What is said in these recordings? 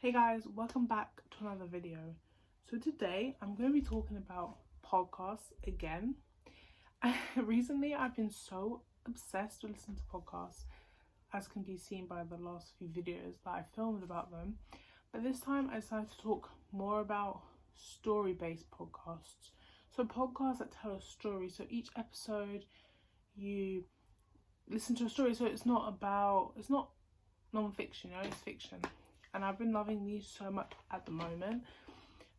Hey guys, welcome back to another video. So today I'm going to be talking about podcasts again. Recently I've been so obsessed with listening to podcasts, as can be seen by the last few videos that I filmed about them. But this time I decided to talk more about story-based podcasts. So podcasts that tell a story. So each episode you listen to a story. So it's not non-fiction, it's fiction. And I've been loving these so much at the moment,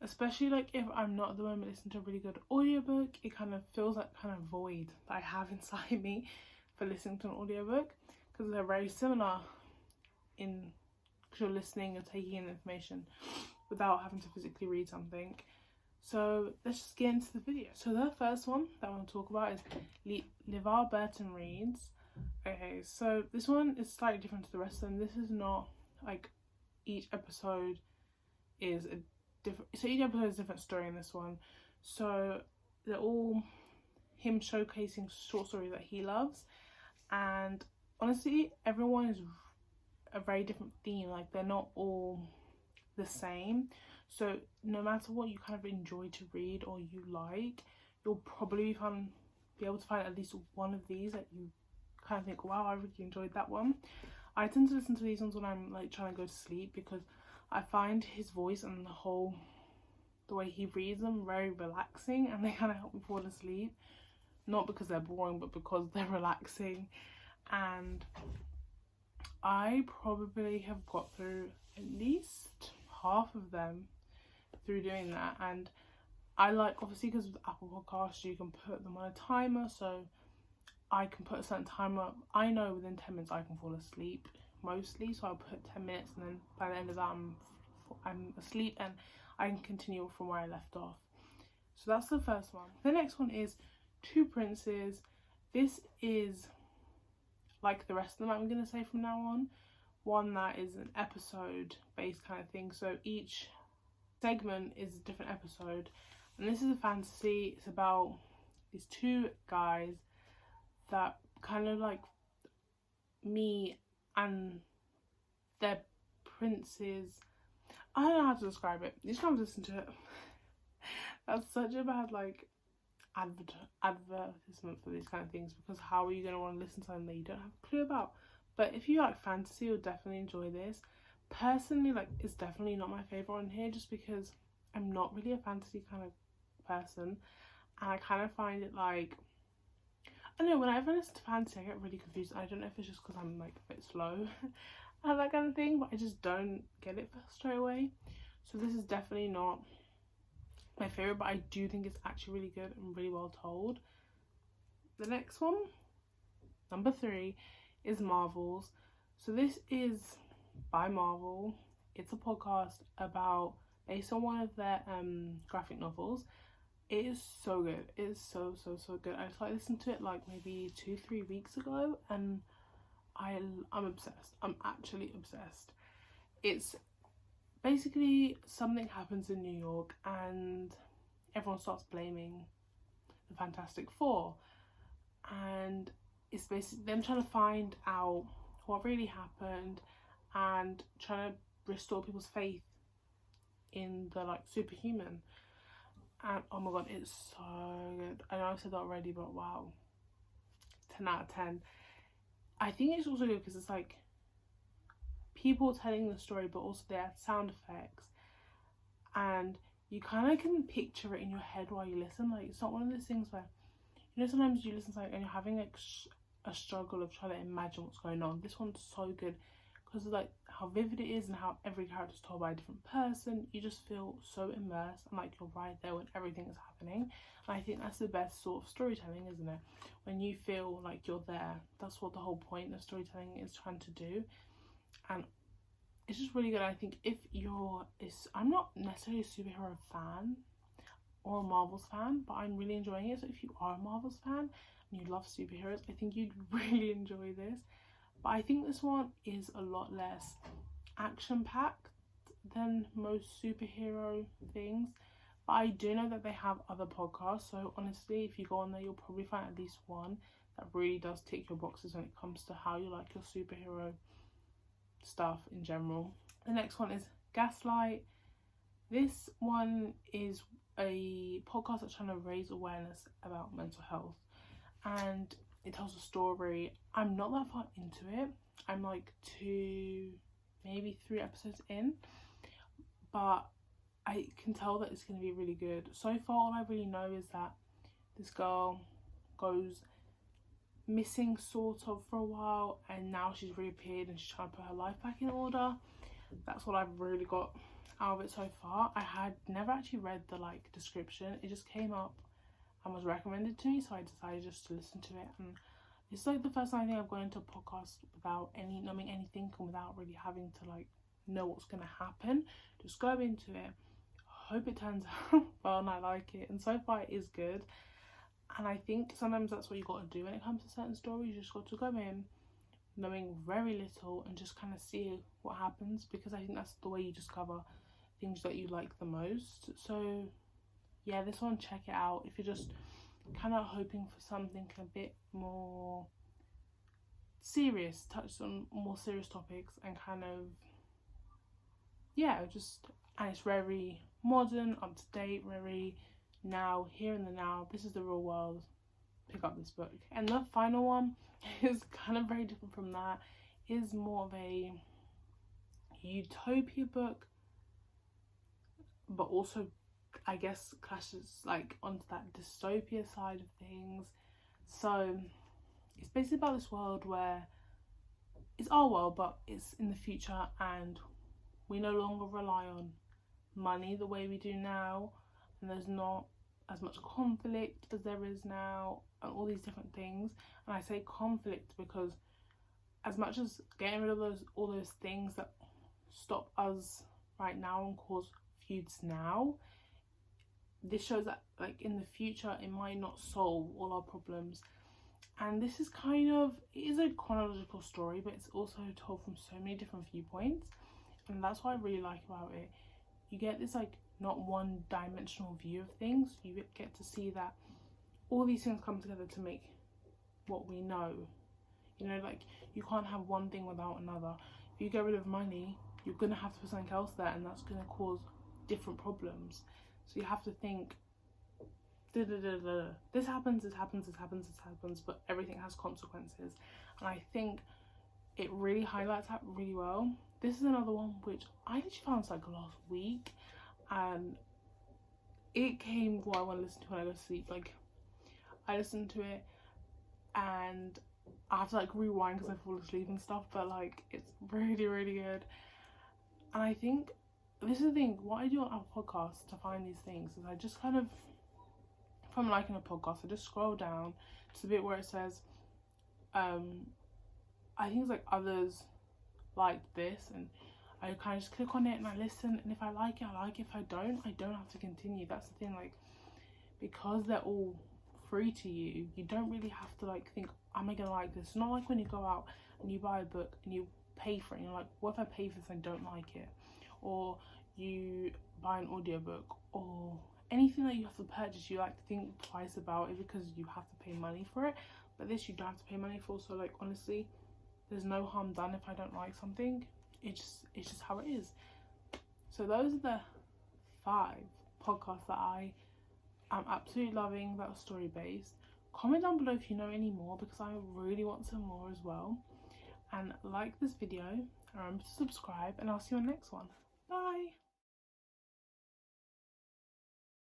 especially like if I'm not at the moment listening to a really good audiobook. It kind of feels like kind of void that I have inside me for listening to an audiobook, because they're very similar in because you're listening and taking in information without having to physically read something. So let's just get into the video. So the first one that I want to talk about is Levar Burton reads. Okay, so this one is slightly different to the rest of them. This is not like each episode is a different, so each episode is a different story in this one. So they're all him showcasing short stories that he loves, and honestly everyone is a very different theme. Like they're not all the same, so no matter what you kind of enjoy to read or you like, you'll probably be able to find at least one of these that you kind of think, wow, I really enjoyed that one. I tend to listen to these ones when I'm like trying to go to sleep, because I find his voice and the way he reads them very relaxing, and they kind of help me fall asleep. Not because they're boring, but because they're relaxing. And I probably have got through at least half of them through doing that. And I like, obviously because with Apple Podcasts you can put them on a timer, so I can put a certain timer. I know within 10 minutes I can fall asleep mostly, so I'll put 10 minutes, and then by the end of that I'm asleep and I can continue from where I left off. So that's the first one. The next one is Two Princes. This is like the rest of them I'm going to say from now on, one that is an episode based kind of thing. So each segment is a different episode, and this is a fantasy. It's about these two guys that kind of like me and their princes. I don't know how to describe it. You just can't listen to it. That's such a bad like advertisement for these kind of things, because how are you going to want to listen to something that you don't have a clue about? But if you like fantasy, you'll definitely enjoy this. Personally, like, it's definitely not my favourite on here, just because I'm not really a fantasy kind of person, and I kind of find it like, I don't know, whenever I listen to fantasy I get really confused. I don't know if it's just because I'm like a bit slow and that kind of thing, but I just don't get it straight away. So this is definitely not my favourite, but I do think it's actually really good and really well told. The next one, number 3, is Marvels. So this is by Marvel. It's a podcast based on one of their graphic novels. It is so good. It is so good. I started listening to it like maybe 2-3 weeks ago, and I'm obsessed. I'm actually obsessed. It's basically something happens in New York and everyone starts blaming the Fantastic Four, and it's basically them trying to find out what really happened and trying to restore people's faith in the like superhuman. And oh my god, it's so good. I know I've said that already, but wow, 10 out of 10. I think it's also good because it's like people telling the story, but also they add sound effects, and you kind of can picture it in your head while you listen. Like, it's not one of those things where, you know, sometimes you listen to something and you're having like a struggle of trying to imagine what's going on. This one's so good because of like how vivid it is and how every character is told by a different person. You just feel so immersed and like you're right there when everything is happening. And I think that's the best sort of storytelling, isn't it? When you feel like you're there. That's what the whole point of storytelling is trying to do. And it's just really good. I think if I'm not necessarily a superhero fan or a Marvel's fan, but I'm really enjoying it. So if you are a Marvel's fan and you love superheroes, I think you'd really enjoy this. But I think this one is a lot less action-packed than most superhero things. But I do know that they have other podcasts, so honestly, if you go on there, you'll probably find at least one that really does tick your boxes when it comes to how you like your superhero stuff in general. The next one is Gaslight. This one is a podcast that's trying to raise awareness about mental health, and it tells a story. I'm not that far into it. I'm like 2, maybe 3 episodes in, but I can tell that it's going to be really good. So far, all I really know is that this girl goes missing sort of for a while, and now she's reappeared and she's trying to put her life back in order. That's what I've really got out of it so far. I had never actually read the like description. It just came up and was recommended to me, so I decided just to listen to it. And it's like the first time I think I've gone into a podcast without knowing anything and without really having to like know what's going to happen. Just go into it, hope it turns out well and I like it, and so far it is good. And I think sometimes that's what you got to do when it comes to certain stories. You just got to go in knowing very little and just kind of see what happens, because I think that's the way you discover things that you like the most. So yeah, this one, check it out if you're just kind of hoping for something a bit more serious, touched on more serious topics, and kind of, yeah, just, and it's very modern, up to date, very now, here in the now, this is the real world, pick up this book. And the final one is kind of very different from that. It is more of a utopia book, but also I guess clashes like onto that dystopia side of things. So it's basically about this world where it's our world, but it's in the future, and we no longer rely on money the way we do now, and there's not as much conflict as there is now, and all these different things. And I say conflict because as much as getting rid of all those things that stop us right now and cause feuds now, this shows that like in the future it might not solve all our problems. And this is kind of, it is a chronological story, but it's also told from so many different viewpoints, and that's what I really like about it. You get this like not one dimensional view of things. You get to see that all these things come together to make what we know. You know, like you can't have one thing without another. If you get rid of money, you're gonna have to put something else there, and that's gonna cause different problems. So you have to think, this happens, this happens, this happens, this happens, but everything has consequences. And I think it really highlights that really well. This is another one which I actually found like last week, and it came what I want to listen to when I go to sleep. Like I listened to it and I have to like rewind because I fall asleep and stuff, but like it's really, really good. And I think this is the thing, what I do on our podcast to find these things is I just kind of, if I'm liking a podcast, I just scroll down to the bit where it says I think it's like others like this, and I kind of just click on it and I listen, and if I like it, I like it. If I don't have to continue. That's the thing, like because they're all free to you, you don't really have to like think, am I gonna like this? It's not like when you go out and you buy a book and you pay for it and you're like, what if I pay for this and I don't like it? Or you buy an audiobook or anything that you have to purchase, you like to think twice about it because you have to pay money for it. But this you don't have to pay money for, so like honestly, there's no harm done if I don't like something. It's just how it is. So those are the 5 podcasts that I am absolutely loving that are story based. Comment down below if you know any more, because I really want some more as well. And like this video, and remember to subscribe, and I'll see you on the next one.